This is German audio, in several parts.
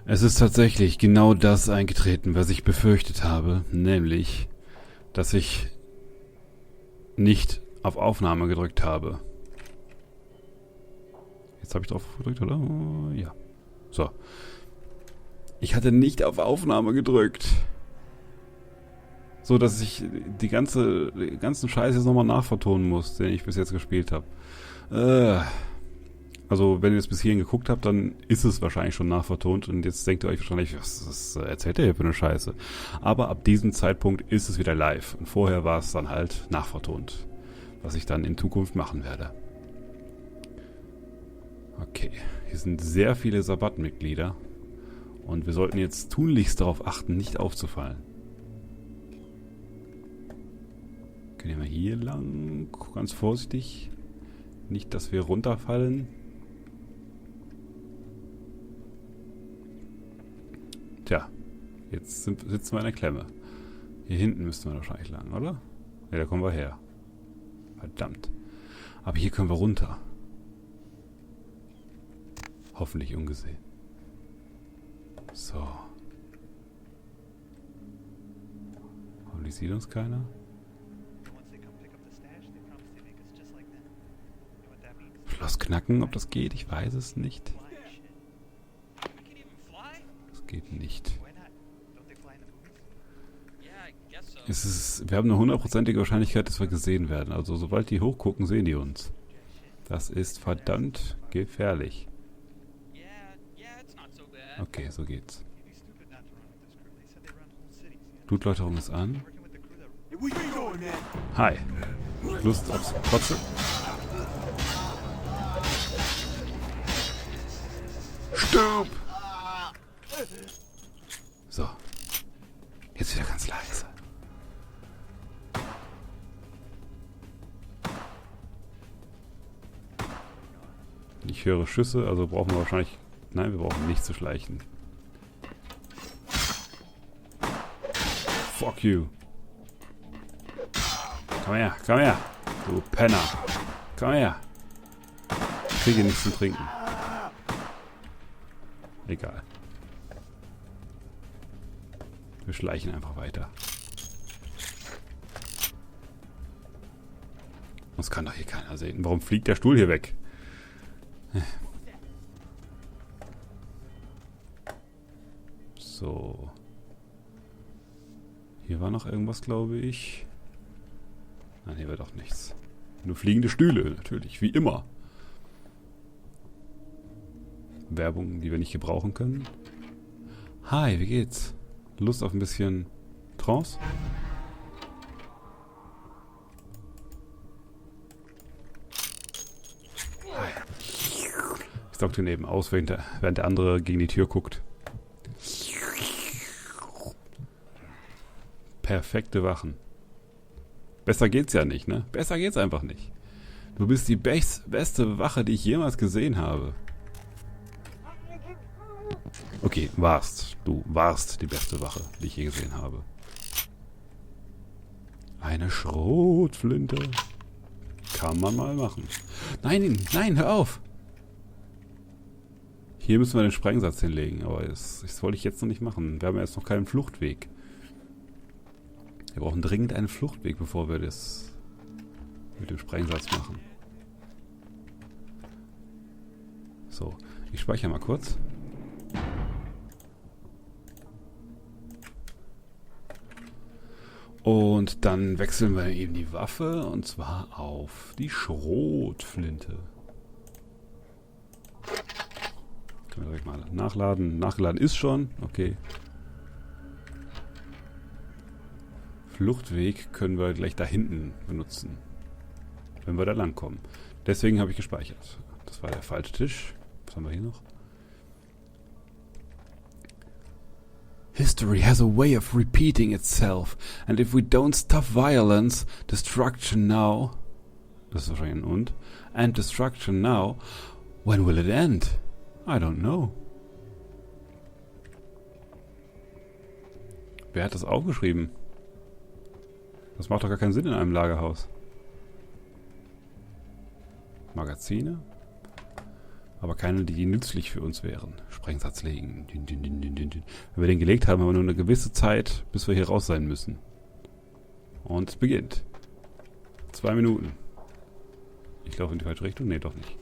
Es ist tatsächlich genau das eingetreten, was ich befürchtet habe, nämlich, dass ich nicht auf Aufnahme gedrückt habe. Jetzt habe ich drauf gedrückt, oder? Ja. So. Ich hatte nicht auf Aufnahme gedrückt. So, dass ich die ganzen Scheiß jetzt nochmal nachvertonen muss, den ich bis jetzt gespielt habe. Also, wenn ihr es bis hierhin geguckt habt, dann ist es wahrscheinlich schon nachvertont und jetzt denkt ihr euch wahrscheinlich, was erzählt ihr hier für eine Scheiße? Aber ab diesem Zeitpunkt ist es wieder live und vorher war es dann halt nachvertont, was ich dann in Zukunft machen werde. Okay, hier sind sehr viele Sabbatmitglieder und wir sollten jetzt tunlichst darauf achten, nicht aufzufallen. Gehen wir mal hier lang, ganz vorsichtig, nicht, dass wir runterfallen. Tja, jetzt sitzen wir in der Klemme. Hier hinten müssten wir wahrscheinlich lang, oder? Ne, da kommen wir her. Verdammt. Aber hier können wir runter. Hoffentlich ungesehen. So. Hoffentlich sieht uns keiner. Schloss knacken, ob das geht, ich weiß es nicht. Das geht nicht. Wir haben eine 100%ige Wahrscheinlichkeit, dass wir gesehen werden. Also sobald die hochgucken, sehen die uns. Das ist verdammt gefährlich. Okay, so geht's. Blutläuterung ist an. Hi. Lust aufs Kotze? Stirb! So. Jetzt wieder ganz leise. Ich höre Schüsse, also brauchen wir wahrscheinlich... Nein, wir brauchen nicht zu schleichen. Fuck you. Komm her, du Penner. Komm her. Ich kriege nichts zum Trinken. Egal. Wir schleichen einfach weiter. Das kann doch hier keiner sehen. Warum fliegt der Stuhl hier weg? So. Hier war noch irgendwas, glaube ich. Nein, hier war doch nichts. Nur fliegende Stühle, natürlich, wie immer. Werbung, die wir nicht gebrauchen können. Hi, wie geht's? Lust auf ein bisschen Trance? Hi. Ich saug den eben aus, während der andere gegen die Tür guckt. Perfekte Wachen. Besser geht's ja nicht, ne? Besser geht's einfach nicht. Du bist die beste Wache, die ich jemals gesehen habe. Okay, Du warst die beste Wache, die ich je gesehen habe. Eine Schrotflinte. Kann man mal machen. Nein, hör auf! Hier müssen wir den Sprengsatz hinlegen, aber das wollte ich jetzt noch nicht machen. Wir haben ja jetzt noch keinen Fluchtweg. Wir brauchen dringend einen Fluchtweg, bevor wir das mit dem Sprengsatz machen. So, ich speichere mal kurz. Und dann wechseln wir eben die Waffe, und zwar auf die Schrotflinte. Können wir direkt mal nachladen. Nachgeladen ist schon, okay. Fluchtweg können wir gleich da hinten benutzen, wenn wir da lang kommen. Deswegen habe ich gespeichert. Das war der falsche Tisch. Was haben wir hier noch? History has a way of repeating itself, and if we don't stop violence, destruction now, das ist wahrscheinlich ein and destruction now, when will it end? I don't know. Wer hat das aufgeschrieben? Das macht doch gar keinen Sinn in einem Lagerhaus. Magazine? Aber keine, die nützlich für uns wären. Sprengsatz legen. Wenn wir den gelegt haben, haben wir nur eine gewisse Zeit, bis wir hier raus sein müssen. Und es beginnt. 2 Minuten. Ich laufe in die falsche Richtung? Nee, doch nicht.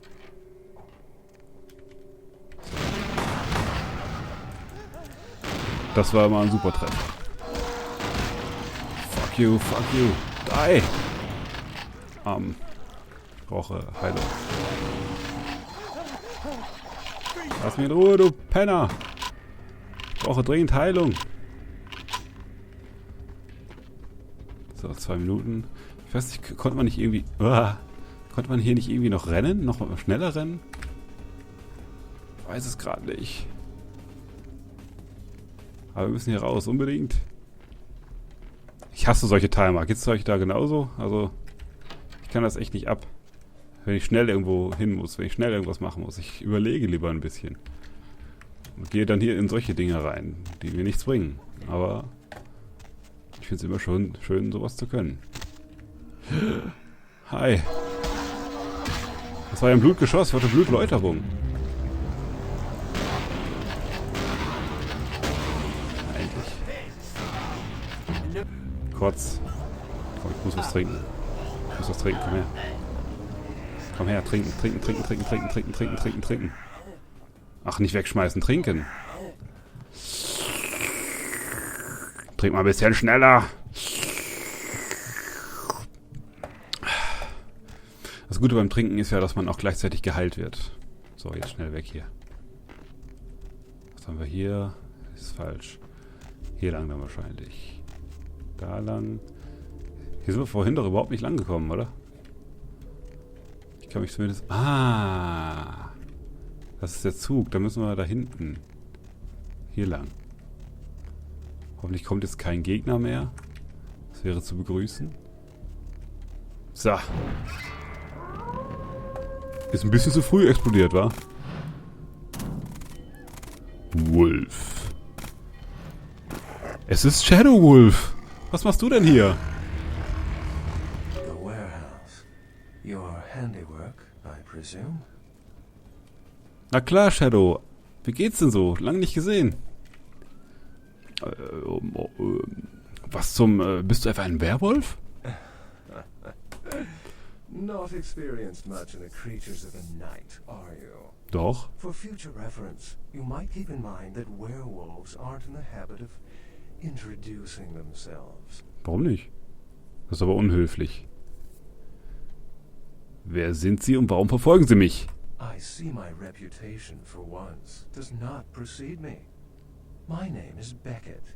Das war mal ein super Treff. Fuck you, fuck you. Die! Ich brauche Heilung. Lass mich in Ruhe, du Penner! Ich brauche dringend Heilung. So, 2 Minuten. Ich weiß nicht, konnte man nicht irgendwie... konnte man hier nicht irgendwie noch rennen? Noch schneller rennen? Ich weiß es gerade nicht. Aber wir müssen hier raus, unbedingt. Ich hasse solche Timer. Geht's euch da genauso? Also, ich kann das echt nicht ab. Wenn ich schnell irgendwo hin muss, wenn ich schnell irgendwas machen muss. Ich überlege lieber ein bisschen. Und gehe dann hier in solche Dinge rein, die mir nichts bringen. Aber ich finde es immer schon schön, sowas zu können. Hi. Das war ja ein Blutgeschoss, ich hatte Blutläuterung. Eigentlich. Kurz. Komm, ich muss was trinken. Ich muss was trinken, komm her. Komm her, trinken. Ach, nicht wegschmeißen, trinken. Trink mal ein bisschen schneller. Das Gute beim Trinken ist ja, dass man auch gleichzeitig geheilt wird. So, jetzt schnell weg hier. Was haben wir hier? Das ist falsch. Hier lang dann wahrscheinlich. Da lang. Hier sind wir vorhin doch überhaupt nicht lang gekommen, oder? Ich kann mich zumindest... Ah! Das ist der Zug. Da müssen wir da hinten. Hier lang. Hoffentlich kommt jetzt kein Gegner mehr. Das wäre zu begrüßen. So. Ist ein bisschen zu früh explodiert, wa? Wolf. Es ist Shadow Wolf. Was machst du denn hier? The warehouse. Your handiwork, I presume? Na klar, Shadow. Wie geht's denn so? Lange nicht gesehen. Was zum... bist du etwa ein Werwolf? Not experienced much in the creatures of the night, are you? Doch. For future reference, you might keep in mind that werewolves aren't in the habit of introducing themselves. Warum nicht? Das ist aber unhöflich. Wer sind Sie und warum verfolgen Sie mich? I see my reputation for once does not precede me. My name is Beckett.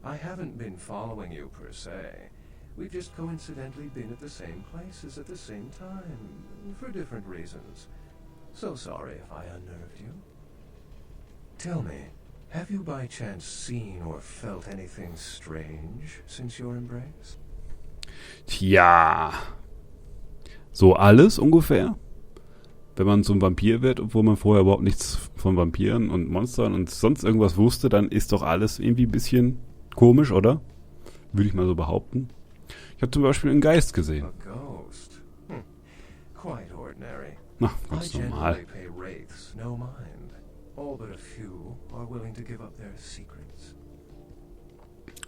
I haven't been following you per se. We've just coincidentally been at the same places at the same time, for different reasons. So sorry if I unnerved you. Tell me, have you by chance seen or felt anything strange since your embrace? Tja. So alles ungefähr? Wenn man zum Vampir wird, obwohl man vorher überhaupt nichts von Vampiren und Monstern und sonst irgendwas wusste, dann ist doch alles irgendwie ein bisschen komisch, oder? Würde ich mal so behaupten. Ich habe zum Beispiel einen Geist gesehen. A ghost? Quite ordinary. Na, ganz normal. I generally pay wraiths no mind. All but a few are willing to give up their secrets.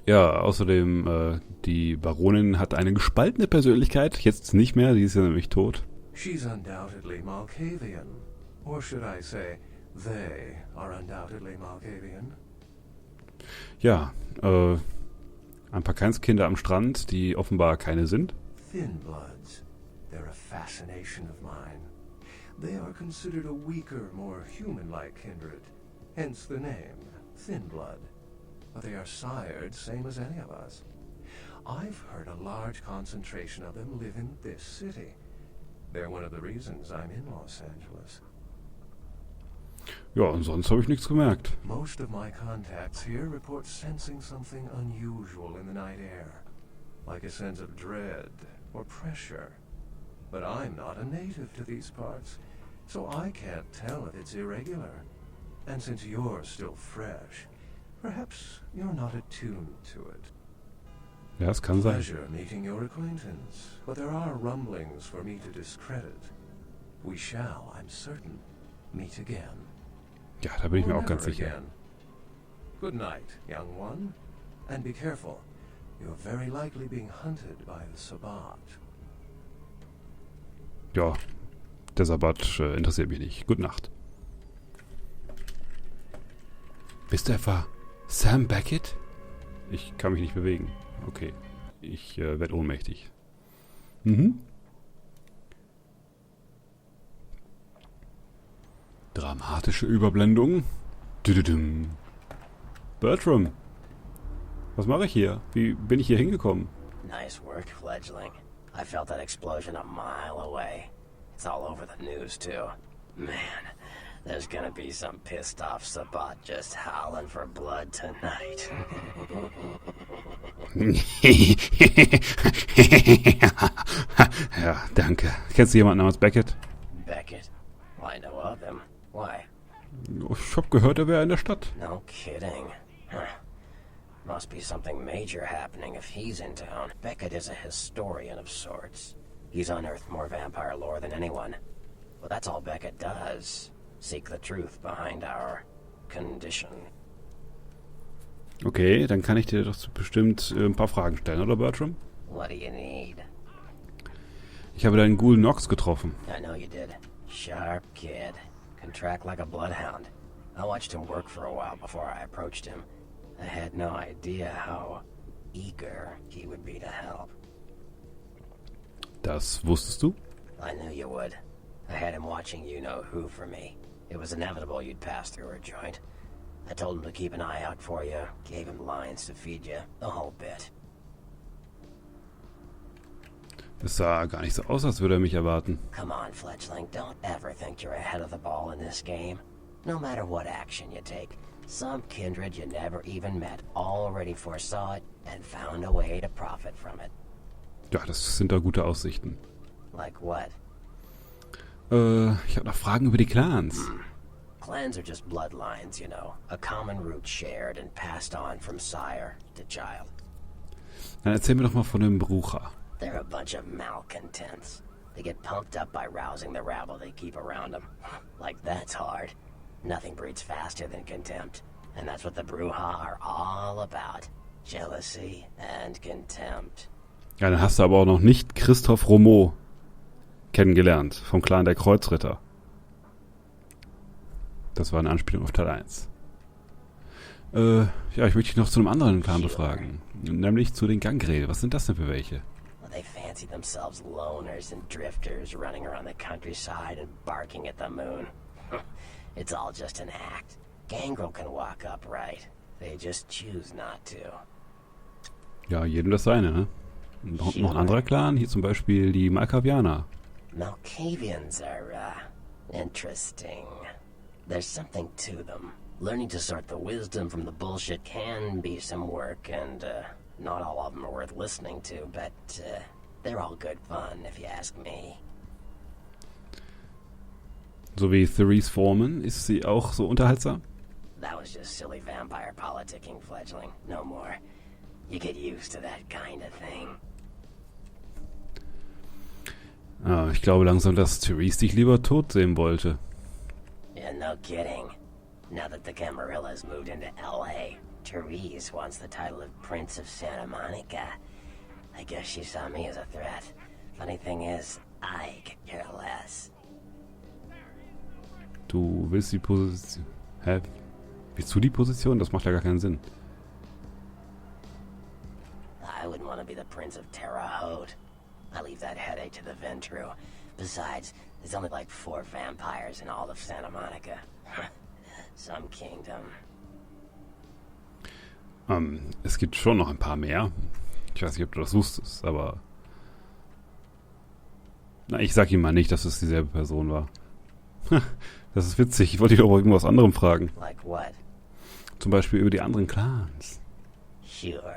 Ja, außerdem, die Baronin hat eine gespaltene Persönlichkeit. Jetzt nicht mehr, sie ist ja nämlich tot. She's undoubtedly Malkavian. Or should I say, they are undoubtedly Malkavian. Ja, ein paar Kleinstkinder am Strand, die offenbar keine sind. Thin bloods. They're a fascination of mine. They are considered a weaker, more human-like kindred. Hence the name, Thin Blood. But they are sired same as any of us. I've heard a large concentration of them live in this city. They're one of the reasons I'm in Los Angeles. Ja, und sonst habe ich nichts gemerkt. Most of my contacts here report sensing something unusual in the night air, like a sense of dread or pressure. But I'm not a native to these parts, so I can't tell if it's irregular. And since you're still fresh, perhaps you're not attuned to it. Ja, es kann sein. Pleasure meeting your acquaintance, but there are rumblings for me to discredit. We shall, I'm certain. meet again. Ja, da bin ich mir Or auch ganz never sicher. again. Good night, young one. And be careful. You're very likely being hunted by the Sabbat. Ja, der Sabbat interessiert mich nicht. Gute Nacht. Bist du etwa Sam Beckett? Ich kann mich nicht bewegen. Okay. Ich werde ohnmächtig. Mhm. Dramatische Überblendung. Düdüdüm. Bertram. Was mache ich hier? Wie bin ich hier hingekommen? Nice work, fledgling. I felt that explosion a mile away. It's all over the news, too. Man, there's gonna be some pissed off Sabbat just howling for blood tonight. Ja, danke. Kennst du jemanden namens Beckett? Beckett? Well, I know of him. Why? Ich hab gehört, er wäre in der Stadt. No kidding. Huh. Must be something major happening if he's in town. Beckett is a historian of sorts. He's unearthed more vampire lore than anyone. Well, that's all Beckett does. Seek the truth behind our condition. Okay, dann kann ich dir doch bestimmt ein paar Fragen stellen, oder Bertram? What do you need? Ich habe deinen Ghoul Nox getroffen. I know you did. Sharp kid. Can track like a bloodhound. I watched him work for a while before I approached him. I had no idea how eager he would be to help. Das wusstest du? I knew you would. I had him watching you-know-who for me. It was inevitable you'd pass through our joint. I told him to keep an eye out for you, gave him lines to feed you, the whole bit. Es sah gar nicht so aus, als würde er mich erwarten. Come on, fledgling, don't ever think you're ahead of the ball in this game. No matter what action you take, some kindred you never even met already foresaw it and found a way to profit from it. Ja, das sind da gute Aussichten. Like what? Ich habe noch Fragen über die Clans. Clans are just bloodlines, you know. A common root shared and passed on from sire to child. Dann erzähl mir doch mal von dem Brucher. They're a bunch of malcontents. They get pumped up by rousing the rabble they keep around them. Like that's hard. Nothing breeds faster than contempt. And that's what the Bruja are all about. Jealousy and contempt. Ja, dann hast du aber auch noch nicht Christoph Romeau kennengelernt, vom Clan der Kreuzritter. Das war eine Anspielung auf Teil 1. Ja, ich möchte dich noch zu einem anderen Clan befragen. Nämlich zu den Gangrel. Was sind das denn für welche? Well, they fancy themselves loners and drifters running around the countryside and barking at the moon. It's all just an act. Gangrel can walk upright. They just choose not to. Ja, jedem das seine, ne? Noch ein anderer Clan, hier zum Beispiel die Malkavianer. Malkavians are, interesting. There's something to them. Learning to sort the wisdom from the bullshit can be some work, and, not all of them are worth listening to, but, they're all good fun, if you ask me. So wie Therese Foreman, ist sie auch so unterhaltsam? That was just silly vampire politicking, fledgling. No more. You get used to that kind of thing. Ah, ich glaube langsam, dass Therese dich lieber tot sehen wollte. Yeah, no kidding. Now that the Camarillas moved into L.A., Therese wants the title of Prince of Santa Monica. I guess she saw me as a threat. Funny thing is, I could care less. Du willst die Position... Hä? Willst du die Position? Das macht ja gar keinen Sinn. I wouldn't want to be the Prince of Terre Haute. I leave that headache to the Ventru. Besides, there's only like 4 vampires in all of Santa Monica. Some kingdom. Es gibt schon noch ein paar mehr. Ich weiß nicht, ob du das wusstest, aber... Na, ich sag ihm mal nicht, dass es dieselbe Person war. Das ist witzig. Ich wollte dich doch irgendwas anderem fragen. Like what? Zum Beispiel über die anderen Clans. Sure.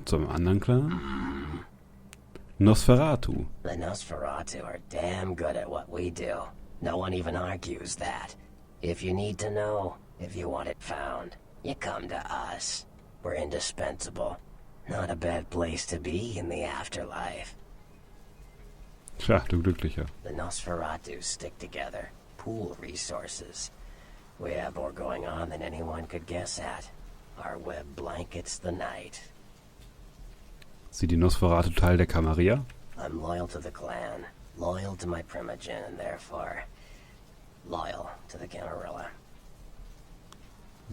Zu einem anderen Clan? Nosferatu. The Nosferatu are damn good at what we do. No one even argues that. If you need to know, if you want it found, you come to us. We're indispensable. Not a bad place to be in the afterlife. Tja, du Glücklicher. The Nosferatu stick together. cool resources. We have more going on than anyone could guess at. Our web blankets the night. Sind die Nosferatu Teil der Camarilla? I'm loyal to the clan, loyal to my primogen, and therefore loyal to the Camarilla.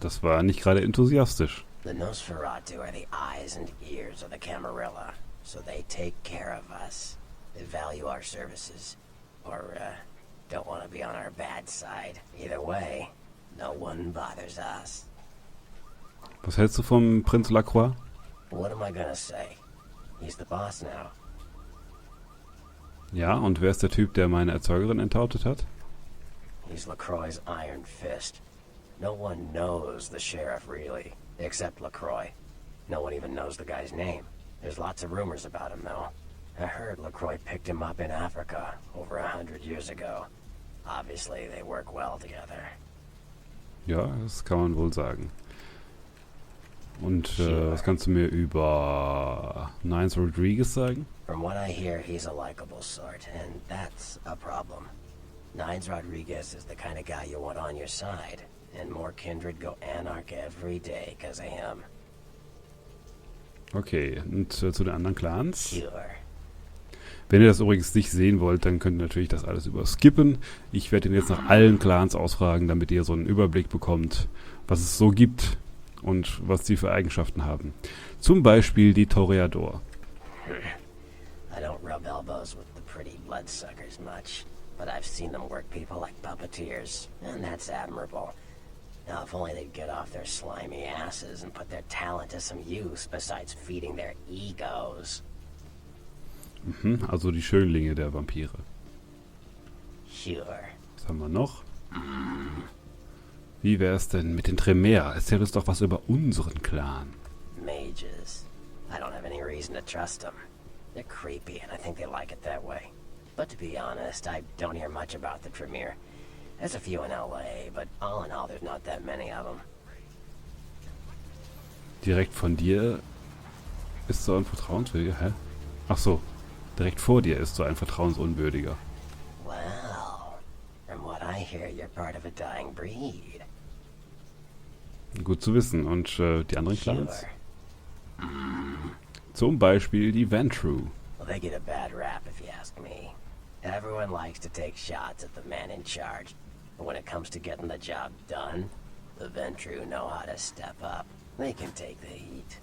Das war nicht gerade enthusiastisch. The Nosferatu are the eyes and ears of the Camarilla, so they take care of us. They value our services, or don't want to be on our bad side. Either way, no one bothers us. Was hältst du vom Prinz Lacroix? What am I gonna say? He's the boss now. Ja, und wer ist der Typ, der meine Erzeugerin enthauptet hat? He's LaCroix's iron fist. No one knows the sheriff really, except LaCroix. No one even knows the guy's name. There's lots of rumors about him though. I heard LaCroix picked him up in Africa over 100 years ago. Obviously they work well together. Ja, das kann man wohl sagen. Und was kannst du mir über Nines Rodriguez sagen? From what I hear, he's a likable sort, and that's a problem. Nines Rodriguez is the kind of guy you want on your side, and more kindred go anarch every day because of him. Okay, und zu den anderen Clans? Sure. Wenn ihr das übrigens nicht sehen wollt, dann könnt ihr natürlich das alles überskippen. Ich werde ihn jetzt nach allen Clans ausfragen, damit ihr so einen Überblick bekommt, was es so gibt und was sie für Eigenschaften haben. Zum Beispiel die Toreador. I don't rub elbows with the pretty bloodsuckers much, but I've seen them work people like puppeteers, and that's admirable. Now, if only they'd get off their slimy asses and put their talent to some use besides feeding their egos. Also die Schönlinge der Vampire. Sure. Was haben wir noch? Wie wär's denn mit den Tremere? Erzähl uns doch was über unseren Clan. Mages. I don't have any reason to trust them. They're creepy, and I think they like it that way. But to be honest, I don't hear much about the Tremere. There's a few in LA, but all in all, there's not that many of them. Direkt von dir ist so ein Vertrauenswürdiger, hä? Ach so, direkt vor dir ist so ein Vertrauensunwürdiger. Well, from what I hear, you're part of a dying breed. Gut zu wissen. Und die anderen Clans? Sure. Zum Beispiel die Ventru. Well, they get a bad rap if you ask me. Everyone likes to take shots at the man in charge, but when it comes to getting the job done, the Ventru know how to step up. They can take the heat.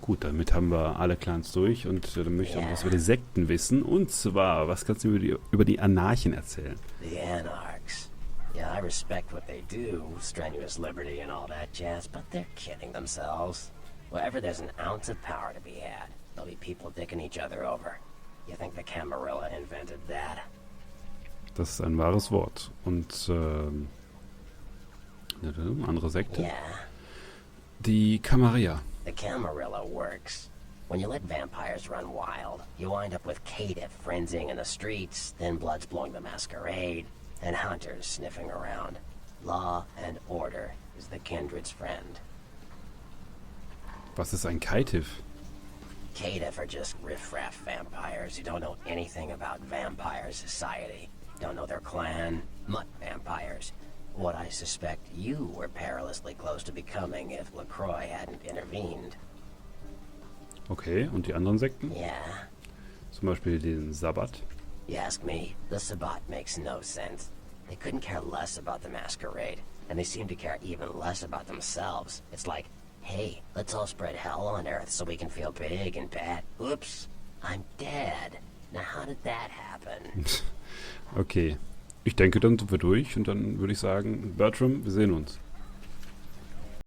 Gut, damit haben wir alle Clans durch und dann möchte ich auch was über die Sekten wissen. Und zwar, was kannst du über die Anarchen erzählen? The Anarchs. Yeah, I respect what they do, strenuous liberty and all that jazz, but they're kidding themselves. Wherever there's an ounce of power to be had, there'll be people dicking each other over. You think the Camarilla invented that? Das ist ein wahres Wort. Und andere Sekte? Yeah. Die Camarilla. The Camarilla works. When you let vampires run wild, you wind up with caitiff frenzying in the streets, then bloods blowing the Masquerade, and hunters sniffing around. Law and order is the kindred's friend. Was ist ein Caitiff? Caitiff are just riffraff vampires who don't know anything about vampire society. Don't know their clan. Mutt vampires. What I suspect you were perilously close to becoming if LaCroix hadn't intervened. Okay, und die anderen Sekten? Yeah. Zum Beispiel den Sabbat. You ask me, the Sabbat makes no sense. They couldn't care less about the Masquerade, and they seem to care even less about themselves. It's like, hey, let's all spread hell on Earth so we can feel big and bad. Oops, I'm dead. Now how did that happen? Okay, ich denke, dann sind wir durch und dann würde ich sagen, Bertram, wir sehen uns.